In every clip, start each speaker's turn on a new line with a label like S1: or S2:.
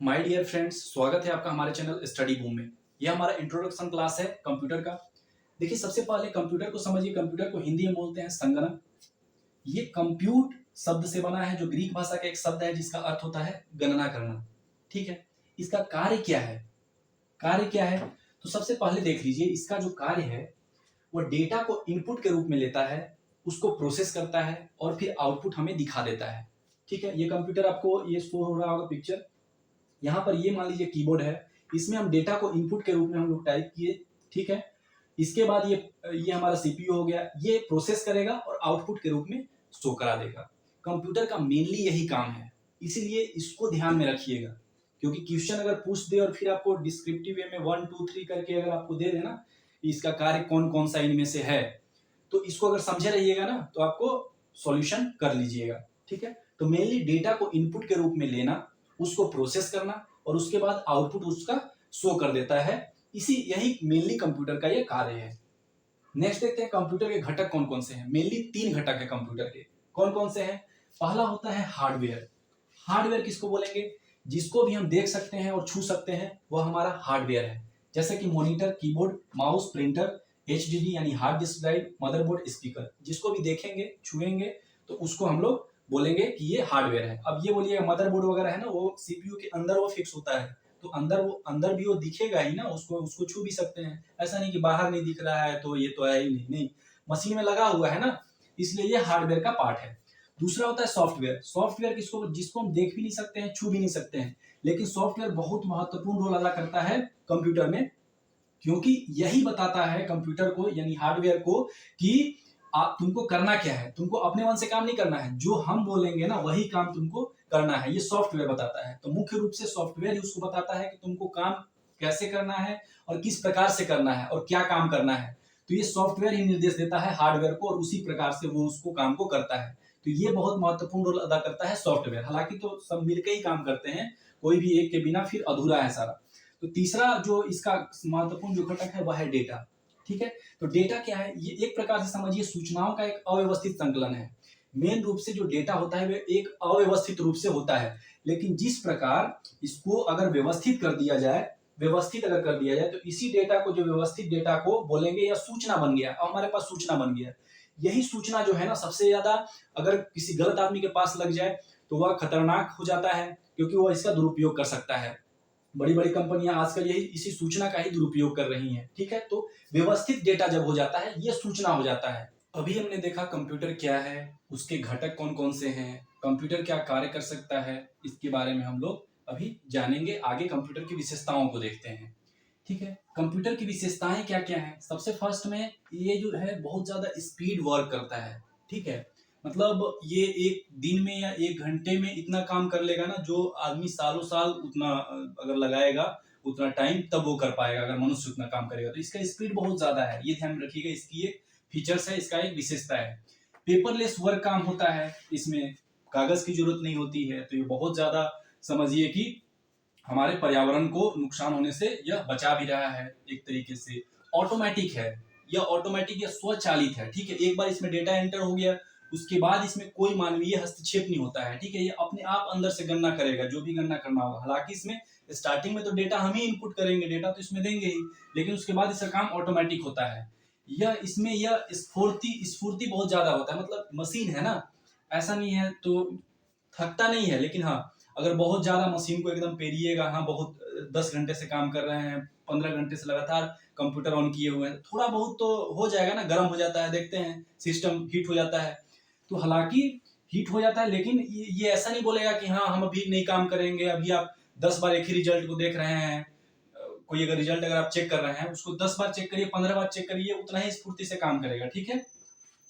S1: My dear friends, स्वागत है आपका हमारे चैनल स्टडी बूम में। यह हमारा इंट्रोडक्शन क्लास है कंप्यूटर का। देखिए, सबसे पहले कंप्यूटर को समझिए। कंप्यूटर को हिंदी में बोलते हैं संगणक। ये कंप्यूट शब्द से बना है, जो ग्रीक भाषा का एक शब्द है जिसका अर्थ होता है गणना करना। ठीक है, इसका कार्य क्या है? कार्य क्या है तो सबसे पहले देख लीजिए, इसका जो कार्य है वह डेटा को इनपुट के रूप में लेता है, उसको प्रोसेस करता है और फिर आउटपुट हमें दिखा देता है। ठीक है, ये कंप्यूटर आपको ये शो हो रहा होगा पिक्चर। यहाँ पर ये मान लीजिए कीबोर्ड है, इसमें हम डेटा को इनपुट के रूप में हम लोग टाइप किए। ठीक है, इसके बाद ये हमारा सीपीयू हो गया, ये प्रोसेस करेगा और आउटपुट के रूप में शो करा देगा। कंप्यूटर का मेनली यही काम है, इसीलिए इसको ध्यान में रखिएगा। क्योंकि क्वेश्चन अगर पूछ दे और फिर आपको डिस्क्रिप्टिव वे में 1 2 3 करके अगर आपको दे देना इसका कार्य कौन कौन सा इनमें से है, तो इसको अगर समझे रहिएगा ना तो आपको सॉल्यूशन कर लीजिएगा। ठीक है, तो मेनली डेटा को इनपुट के रूप में लेना, उसको प्रोसेस करना और उसके बाद आउटपुट उसका शो कर देता है। यही मेनली कंप्यूटर का ये कार्य है। नेक्स्ट देखते हैं कंप्यूटर के घटक कौन कौन से हैं। मेनली 3 घटक है कंप्यूटर के। कौन कौन से हैं? पहला होता है हार्डवेयर। हार्डवेयर किसको बोलेंगे? जिसको भी हम देख सकते हैं और छू सकते हैं वह हमारा हार्डवेयर है। जैसे कि monitor, keyboard, mouse, printer, HDD यानी hard disk drive, motherboard, speaker. जिसको भी देखेंगे छुएंगे तो उसको हम लोग बोलेंगे कि ये हार्डवेयर है। अब ये बोलिएगा मदरबोर्ड वगैरह है ना, वो सीपीयू के अंदर वो फिक्स होता है, तो अंदर भी वो दिखेगा ही ना, उसको छू भी सकते हैं। ऐसा नहीं कि बाहर नहीं दिख रहा है तो ये तो है ही नहीं, मशीन में लगा हुआ है ना, इसलिए ये हार्डवेयर का पार्ट है। दूसरा होता है सॉफ्टवेयर। सॉफ्टवेयर जिसको हम देख भी नहीं सकते हैं, छू भी नहीं सकते हैं, लेकिन सॉफ्टवेयर बहुत महत्वपूर्ण रोल अदा करता है कंप्यूटर में। क्योंकि यही बताता है कंप्यूटर को यानी हार्डवेयर को कि आप तुमको करना क्या है। तुमको अपने मन से काम नहीं करना है, जो हम बोलेंगे ना वही काम तुमको करना है, ये सॉफ्टवेयर बताता है। तो मुख्य रूप से सॉफ्टवेयर ही उसको बताता है कि तुमको काम कैसे करना है और किस प्रकार से करना है और क्या काम करना है। तो ये सॉफ्टवेयर ही निर्देश देता है हार्डवेयर को और उसी प्रकार से वो उसको काम को करता है। तो ये बहुत महत्वपूर्ण रोल अदा करता है सॉफ्टवेयर। हालांकि तो सब मिलकर ही काम करते हैं, कोई भी एक के बिना फिर अधूरा है सारा। तो तीसरा जो इसका महत्वपूर्ण जो घटक है वह है डेटा। ठीक है, तो डेटा क्या है? ये एक प्रकार से समझिए सूचनाओं का एक अव्यवस्थित संकलन है। मेन रूप से जो डेटा होता है वह एक अव्यवस्थित रूप से होता है, लेकिन जिस प्रकार इसको अगर व्यवस्थित कर दिया जाए, तो इसी डेटा को, जो व्यवस्थित डेटा को बोलेंगे या सूचना बन गया, हमारे पास सूचना बन गया। यही सूचना जो है ना, सबसे ज्यादा अगर किसी गलत आदमी के पास लग जाए तो वह खतरनाक हो जाता है, क्योंकि वह इसका दुरुपयोग कर सकता है। बड़ी बड़ी कंपनियां आजकल यही इसी सूचना का ही दुरुपयोग कर रही हैं। ठीक है, तो व्यवस्थित डेटा जब हो जाता है ये सूचना हो जाता है। अभी हमने देखा कंप्यूटर क्या है, उसके घटक कौन कौन से हैं, कंप्यूटर क्या कार्य कर सकता है, इसके बारे में हम लोग अभी जानेंगे। आगे कंप्यूटर की विशेषताओं को देखते हैं। ठीक है, कंप्यूटर की विशेषताएं क्या क्या है? सबसे फर्स्ट में ये जो है बहुत ज्यादा स्पीड वर्क करता है। ठीक है, मतलब ये एक दिन में या एक घंटे में इतना काम कर लेगा ना, जो आदमी सालों साल उतना अगर लगाएगा उतना टाइम तब वो कर पाएगा, अगर मनुष्य उतना काम करेगा। तो इसका स्पीड बहुत ज्यादा है, ये ध्यान रखिएगा। इसकी एक फीचर्स है, इसका एक विशेषता है। पेपरलेस वर्क काम होता है, इसमें कागज की जरूरत नहीं होती है। तो ये बहुत ज्यादा समझिए कि हमारे पर्यावरण को नुकसान होने से यह बचा भी रहा है एक तरीके से। ऑटोमेटिक है, यह ऑटोमेटिक या स्वचालित है। ठीक है, एक बार इसमें डेटा एंटर हो गया, उसके बाद इसमें कोई मानवीय हस्तक्षेप नहीं होता है। ठीक है, ये अपने आप अंदर से गणना करेगा जो भी गणना करना होगा। हालांकि इसमें स्टार्टिंग में तो डेटा हम ही इनपुट करेंगे, डेटा तो इसमें देंगे ही, लेकिन उसके बाद इसका काम ऑटोमेटिक होता है। यह स्फूर्ति बहुत ज्यादा होता है, मतलब मशीन है ना, ऐसा नहीं है तो थकता नहीं है। लेकिन हाँ, अगर बहुत ज्यादा मशीन को एकदम पेरिएगा, हाँ बहुत 10 घंटे से काम कर रहे हैं, 15 घंटे से लगातार कंप्यूटर ऑन किए हुए हैं, थोड़ा बहुत तो हो जाएगा ना, गर्म हो जाता है, देखते हैं सिस्टम हीट हो जाता है। तो हालांकि हीट हो जाता है, लेकिन ये ऐसा नहीं बोलेगा कि हाँ हम अभी नहीं काम करेंगे। अभी आप 10 बार एक ही रिजल्ट को देख रहे हैं, कोई अगर रिजल्ट अगर आप चेक कर रहे हैं, उसको 10 बार चेक करिए, 15 बार चेक करिए, उतना ही स्फूर्ति से काम करेगा। ठीक है,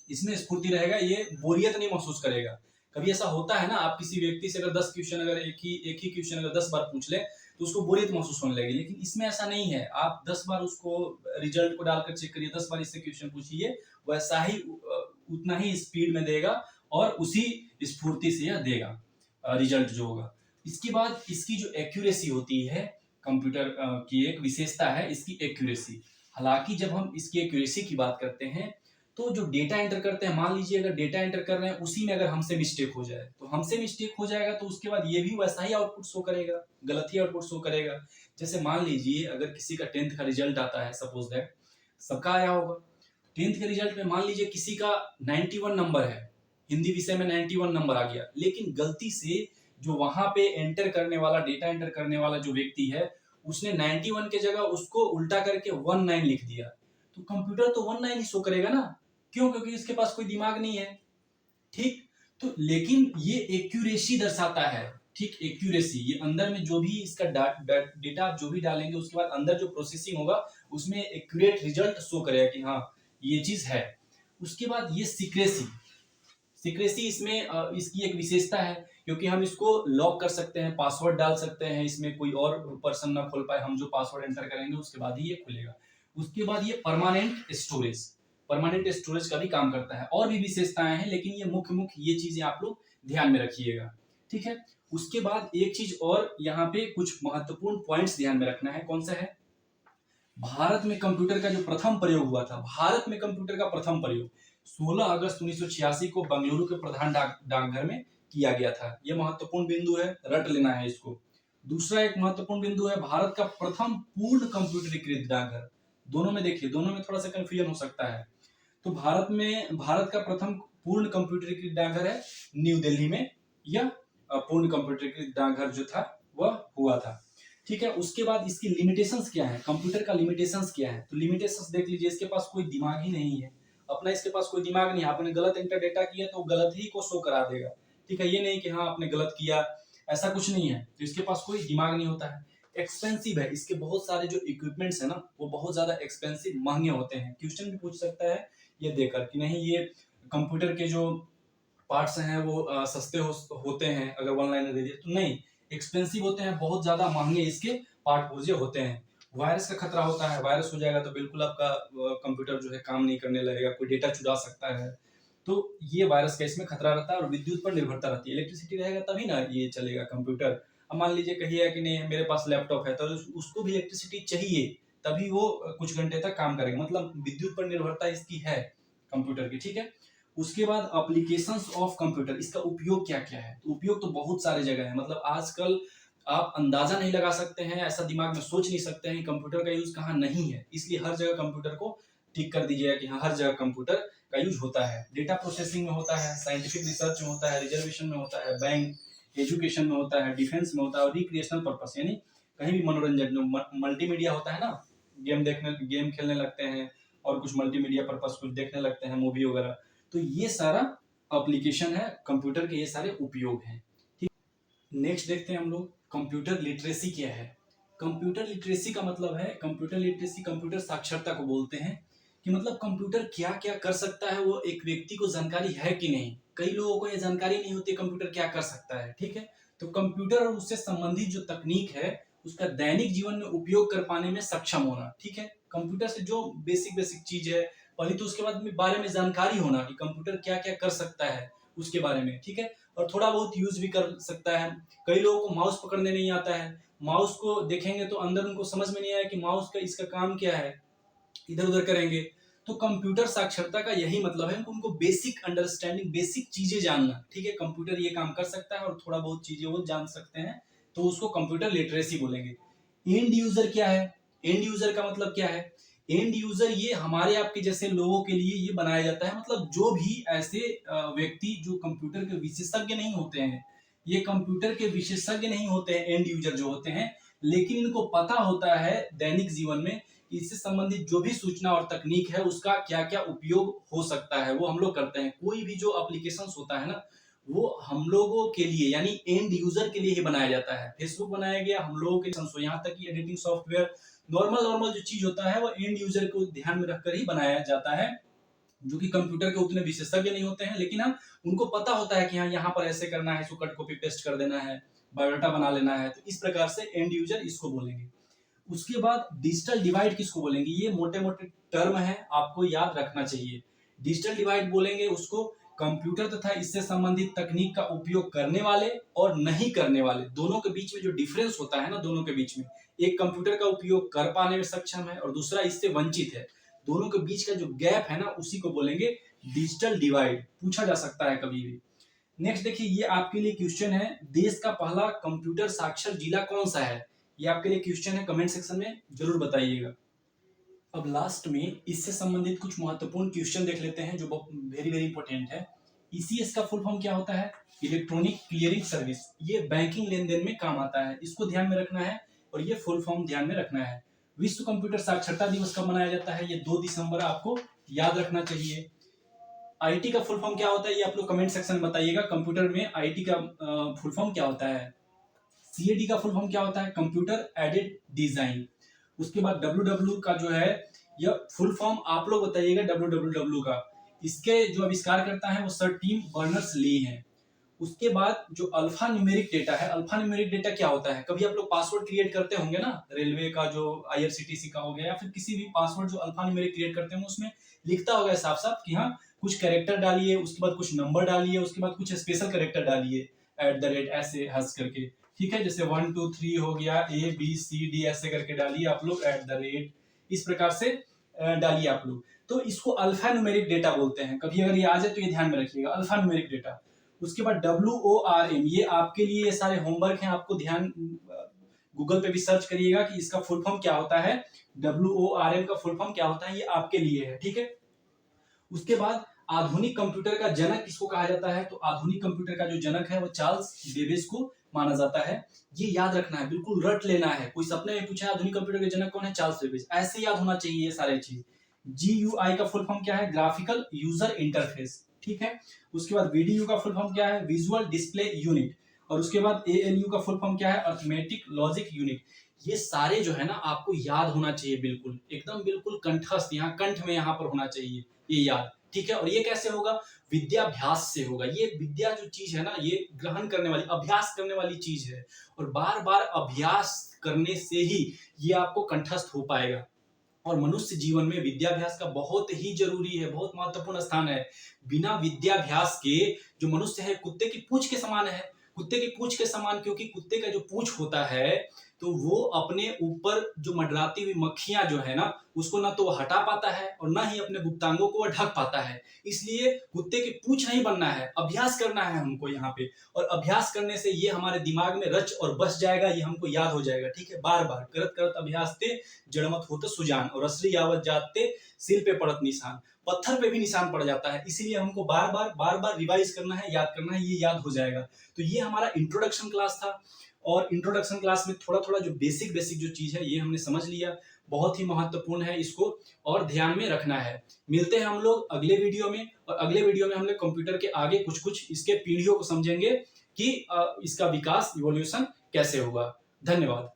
S1: इसमें स्फूर्ति रहेगा, ये बोरियत नहीं महसूस करेगा। कभी ऐसा होता है ना, आप किसी व्यक्ति से अगर 10 क्वेश्चन, अगर एक ही क्वेश्चन अगर 10 बार पूछ ले तो उसको बोरियत महसूस होने लगेगी। लेकिन इसमें ऐसा नहीं है, आप 10 बार उसको रिजल्ट को डालकर चेक करिए, 10 बार इससे क्वेश्चन पूछिए, वैसा ही उतना ही स्पीड में देगा और उसी स्फूर्ति से यह देगा रिजल्ट जो होगा। इसके बाद इसकी जो एक्यूरेसी होती है, कंप्यूटर की एक विशेषता है इसकी एक्यूरेसी। हालांकि जब हम इसकी एक्यूरेसी की बात करते हैं तो जो डेटा एंटर करते हैं, मान लीजिए अगर डेटा एंटर कर रहे हैं उसी में अगर हमसे मिस्टेक हो जाए, तो हमसे मिस्टेक हो जाएगा तो उसके बाद ये भी वैसा ही आउटपुट शो करेगा, गलत ही आउटपुट शो करेगा। जैसे मान लीजिए अगर किसी का 10th का रिजल्ट आता है, सपोज दैट सबका आया होगा, 10th के रिजल्ट में मान लीजिए किसी का 91 नंबर है, हिंदी विषय में 91 नंबर आ गया, लेकिन गलती से जो वहां पे एंटर करने वाला, डेटा एंटर करने वाला जो व्यक्ति है, उसने 91 के जगह उसको उल्टा करके 19 लिख दिया, तो कंप्यूटर तो 19 ही शो करेगा ना, क्यों? क्योंकि इसके पास कोई दिमाग नहीं है, ठीक। तो लेकिन ये एक्यूरेसी दर्शाता है, ठीक, एक्यूरेसी, ये अंदर में जो भी इसका डेटा आप जो भी डालेंगे उसके बाद अंदर जो प्रोसेसिंग होगा उसमें एक्यूरेट रिजल्ट शो करेगा कि हाँ ये चीज है। उसके बाद ये सीक्रेसी, सीक्रेसी इसमें इसकी एक विशेषता है, क्योंकि हम इसको लॉक कर सकते हैं, पासवर्ड डाल सकते हैं, इसमें कोई और पर्सन ना खोल पाए, हम जो पासवर्ड एंटर करेंगे उसके बाद ही ये खुलेगा। उसके बाद ये परमानेंट स्टोरेज, परमानेंट स्टोरेज का भी काम करता है, और भी विशेषताएं हैं, लेकिन ये मुख्य ये चीजें आप लोग ध्यान में रखिएगा, ठीक है। उसके बाद एक चीज और यहाँ पे कुछ महत्वपूर्ण पॉइंट्स ध्यान में रखना है, कौन सा है? भारत में कंप्यूटर का जो प्रथम प्रयोग हुआ था, भारत में कंप्यूटर का प्रथम प्रयोग 16 अगस्त 1986 को बेंगलुरु के प्रधान डाकघर में किया गया था। यह महत्वपूर्ण बिंदु है, रट लेना है इसको। दूसरा एक महत्वपूर्ण बिंदु है, भारत का प्रथम पूर्ण कंप्यूटरीकृत डाकघर। दोनों में देखिए, दोनों में थोड़ा सा कंफ्यूजन हो सकता है। तो भारत का प्रथम पूर्ण कंप्यूटरीकृत डाकघर है न्यू दिल्ली में, या पूर्ण कंप्यूटरीकृत डाकघर जो था वह हुआ था, ठीक है। उसके बाद इसकी लिमिटेशंस क्या है, कंप्यूटर का लिमिटेशंस क्या है? तो लिमिटेशंस देख लीजिए, इसके पास कोई दिमाग ही नहीं है, अपना इसके पास कोई दिमाग नहीं है, आपने गलत इंटर डेटा किया तो गलत ही को शो करा देगा, ठीक है। ये नहीं कि हाँ आपने गलत किया, ऐसा कुछ नहीं है। तो इसके पास कोई दिमाग नहीं होता है। एक्सपेंसिव है, इसके बहुत सारे जो इक्विपमेंट्स है ना वो बहुत ज्यादा एक्सपेंसिव, महंगे होते हैं। क्वेश्चन भी पूछ सकता है ये देकर कि नहीं ये कंप्यूटर के जो पार्ट्स हैं वो सस्ते होते हैं, अगर वन लाइनर दे दिए तो नहीं, एक्सपेंसिव होते हैं, बहुत ज्यादा महंगे इसके पार्ट पुर्जे होते हैं। वायरस का खतरा होता है, वायरस हो जाएगा तो बिल्कुल आपका कंप्यूटर जो है काम नहीं करने लगेगा, कोई डेटा चुरा सकता है, तो ये वायरस का इसमें खतरा रहता है। और विद्युत पर निर्भरता रहती है, इलेक्ट्रिसिटी रहेगा तभी ना ये चलेगा कंप्यूटर। अब मान लीजिए कहिए कि नहीं मेरे पास लैपटॉप है, तो उसको भी इलेक्ट्रिसिटी चाहिए तभी वो कुछ घंटे तक काम करेगा, मतलब विद्युत पर निर्भरता इसकी है कंप्यूटर की, ठीक है। उसके बाद एप्लीकेशंस ऑफ कंप्यूटर, इसका उपयोग क्या क्या है? तो उपयोग तो बहुत सारे जगह है, मतलब आजकल आप अंदाजा नहीं लगा सकते हैं, ऐसा दिमाग में सोच नहीं सकते हैं कंप्यूटर का यूज कहाँ नहीं है। इसलिए हर जगह कंप्यूटर को टिक कर दीजिएगा कि हाँ हर जगह कंप्यूटर का यूज होता है। डेटा प्रोसेसिंग में होता है, साइंटिफिक रिसर्च में होता है, रिजर्वेशन में होता है, बैंक एजुकेशन में होता है, डिफेंस में होता है, और रिक्रिएशनल पर्पस यानी कहीं भी मनोरंजन, मल्टीमीडिया होता है ना, गेम खेलने लगते हैं और कुछ मल्टीमीडिया पर्पस कुछ देखने लगते हैं, मूवी वगैरह, तो ये सारा एप्लीकेशन है कंप्यूटर के, ये सारे उपयोग हैं, ठीक। नेक्स्ट देखते हैं हम लोग कंप्यूटर लिटरेसी क्या है। कंप्यूटर लिटरेसी का मतलब है, कंप्यूटर लिटरेसी कंप्यूटर साक्षरता को बोलते हैं, कि मतलब कंप्यूटर क्या क्या कर सकता है वो एक व्यक्ति को जानकारी है कि नहीं। कई लोगों को ये जानकारी नहीं होती कंप्यूटर क्या कर सकता है, ठीक है। तो कंप्यूटर और उससे संबंधित जो तकनीक है उसका दैनिक जीवन में उपयोग कर पाने में सक्षम होना, ठीक है। कंप्यूटर से जो बेसिक बेसिक चीज है पहले तो उसके बाद में बारे में जानकारी होना कि कंप्यूटर क्या क्या कर सकता है उसके बारे में, ठीक है। और थोड़ा बहुत यूज भी कर सकता है। कई लोगों को माउस पकड़ने नहीं आता है, माउस को देखेंगे तो अंदर उनको समझ में नहीं आया कि माउस का इसका काम क्या है, इधर उधर करेंगे। तो कंप्यूटर साक्षरता का यही मतलब है, उनको बेसिक अंडरस्टैंडिंग, बेसिक चीजें जानना, ठीक है। कंप्यूटर ये काम कर सकता है और थोड़ा बहुत चीजें वो जान सकते हैं, तो उसको कंप्यूटर लिटरेसी बोलेंगे। एंड यूजर क्या है? एंड यूजर का मतलब क्या है? एंड यूजर ये हमारे आपके जैसे लोगों के लिए ये बनाया जाता है, मतलब जो भी ऐसे व्यक्ति जो कंप्यूटर के विशेषज्ञ नहीं होते हैं, ये कंप्यूटर के विशेषज्ञ नहीं होते हैं, एंड यूजर जो होते हैं, लेकिन इनको पता होता है दैनिक जीवन में इससे संबंधित जो भी सूचना और तकनीक है उसका क्या क्या उपयोग हो सकता है वो हम लोग करते हैं। कोई भी जो एप्लीकेशन होता है ना वो हम लोगों के लिए यानी एंड यूजर के लिए ही बनाया जाता है। फेसबुक बनाया गया हम लोगों के लिए, यहाँ तक कि एडिटिंग सॉफ्टवेयर नॉर्मल जो चीज होता है वो एंड यूजर को ध्यान में रखकर ही बनाया जाता है, जो कि कंप्यूटर के उतने विशेषज्ञ नहीं होते हैं, लेकिन हाँ उनको पता होता है कि हाँ यहाँ पर ऐसे करना है, इसको कट कॉपी पेस्ट कर देना है, बायोडाटा बना लेना है, तो इस प्रकार से एंड यूजर इसको बोलेंगे। उसके बाद डिजिटल डिवाइड किसको बोलेंगे? ये मोटे मोटे टर्म है, आपको याद रखना चाहिए। डिजिटल डिवाइड बोलेंगे उसको कंप्यूटर तथा इससे संबंधित तकनीक का उपयोग करने वाले और नहीं करने वाले दोनों के बीच में जो डिफरेंस होता है ना, दोनों के बीच में, एक कंप्यूटर का उपयोग कर पाने में सक्षम है और दूसरा इससे वंचित है, दोनों के बीच का जो गैप है ना, उसी को बोलेंगे डिजिटल डिवाइड। पूछा जा सकता है कभी भी। नेक्स्ट देखिए, ये आपके लिए क्वेश्चन है, देश का पहला कंप्यूटर साक्षर जिला कौन सा है? ये आपके लिए क्वेश्चन है, कमेंट सेक्शन में जरूर बताइएगा। अब लास्ट में इससे संबंधित कुछ महत्वपूर्ण क्वेश्चन देख लेते हैं जो वेरी वेरी इंपॉर्टेंट है। ईसीएस का फुल फॉर्म क्या होता है? Electronic clearing service. ये बैंकिंग लेन देन में काम आता है, इसको ध्यान में रखना है और ये फुल फॉर्म ध्यान में रखना है। विश्व कंप्यूटर साक्षरता दिवस कब मनाया जाता है? ये 2 दिसंबर आपको याद रखना चाहिए। आईटी का फुल फॉर्म क्या होता है? ये आप लोग कमेंट सेक्शन में बताइएगा। कंप्यूटर में आईटी का फुल फॉर्म क्या होता है? सीएडी का फुल फॉर्म क्या होता है? Computer aided design. उसके बाद डब्ल्यू का जो है, यह फुल फॉर्म आप लोग बताइएगा डब्ल्यू का। इसके जो आविष्कार करता है वो सर टिम बर्नर्स ली हैं। उसके बाद जो अल्फा न्यूमेरिक डेटा है, अल्फा न्यूमेरिक डेटा क्या होता है? कभी आप लोग पासवर्ड क्रिएट करते होंगे ना, रेलवे का जो आईआरसीटीसी का हो गया या फिर किसी भी पासवर्ड जो अल्फा न्यूमेरिक क्रिएट करते हैं उसमें लिखता होगा साफ साफ कि हाँ कुछ कैरेक्टर डालिए, उसके बाद कुछ नंबर डालिए, उसके बाद कुछ स्पेशल कैरेक्टर डालिए @ ऐसे हंस करके, ठीक है। जैसे 1 2 3 हो गया, ABCD ऐसे करके डालिए आप लोग @ इस प्रकार से डालिए आप लोग। तो इसको अल्फा न्यूमेरिक डेटा बोलते हैं। कभी अगर ये आ जाए तो ये ध्यान में रखिएगा, अल्फा न्यूमेरिक डेटा। उसके बाद WORM, ये आपके लिए ये सारे होमवर्क हैं, आपको ध्यान गूगल पे भी सर्च करिएगा कि इसका फुल फॉर्म क्या होता है। WORM का फुल फॉर्म क्या होता है, ये आपके लिए है, ठीक है। उसके बाद आधुनिक कंप्यूटर का जनक किसको कहा जाता है? तो आधुनिक कंप्यूटर का जो जनक है वो चार्ल्स बेबेज को माना जाता है। ये याद रखना है, बिल्कुल रट लेना है। कोई सपने में पूछा आधुनिक कंप्यूटर के जनक कौन है? Charles Babbage. ऐसे याद होना चाहिए ये सारे चीज। GUI का फुल फॉर्म क्या है? ग्राफिकल यूजर इंटरफेस, ठीक है। उसके बाद VDU का फुल फॉर्म क्या है? Visual display unit. और उसके बाद ALU का फुल फॉर्म क्या है? Arithmetic logic unit. ये सारे जो है ना आपको याद होना चाहिए, बिल्कुल एकदम बिल्कुल कंठस्थ, यहाँ कंठ में यहाँ पर होना चाहिए ये याद, ठीक है। और ये कैसे होगा? विद्याभ्यास से होगा। ये विद्या जो चीज है ना, ये ग्रहण करने वाली, अभ्यास करने वाली चीज है और बार बार अभ्यास करने से ही ये आपको कंठस्थ हो पाएगा। और मनुष्य जीवन में विद्याभ्यास का बहुत ही जरूरी है, बहुत महत्वपूर्ण स्थान है। बिना विद्याभ्यास के जो मनुष्य है कुत्ते की पूंछ के समान है। कुत्ते की पूंछ के समान क्योंकि कुत्ते का जो पूंछ होता है तो वो अपने ऊपर जो मंडराती हुई मक्खियां जो है ना, उसको ना तो वो हटा पाता है और ना ही अपने गुप्तांगों को वो ढक पाता है। इसलिए कुत्ते की पूंछ नहीं बनना है, अभ्यास करना है हमको यहाँ पे। और अभ्यास करने से ये हमारे दिमाग में रच और बस जाएगा, ये हमको याद हो जाएगा, ठीक है। बार बार करत करत अभ्यास ते जड़मत होते सुजान, और असली आवत जाते सिर पे पड़त निशान। पत्थर पे भी निशान पड़ जाता है, इसीलिए हमको बार बार रिवाइज करना है, याद करना है, ये याद हो जाएगा। तो ये हमारा इंट्रोडक्शन क्लास था और इंट्रोडक्शन क्लास में थोड़ा थोड़ा जो बेसिक जो चीज है ये हमने समझ लिया। बहुत ही महत्वपूर्ण है, इसको और ध्यान में रखना है। मिलते हैं हम लोग अगले वीडियो में, और अगले वीडियो में हम लोग कंप्यूटर के आगे कुछ इसके पीढ़ियों को समझेंगे कि इसका विकास, इवोल्यूशन कैसे होगा। धन्यवाद।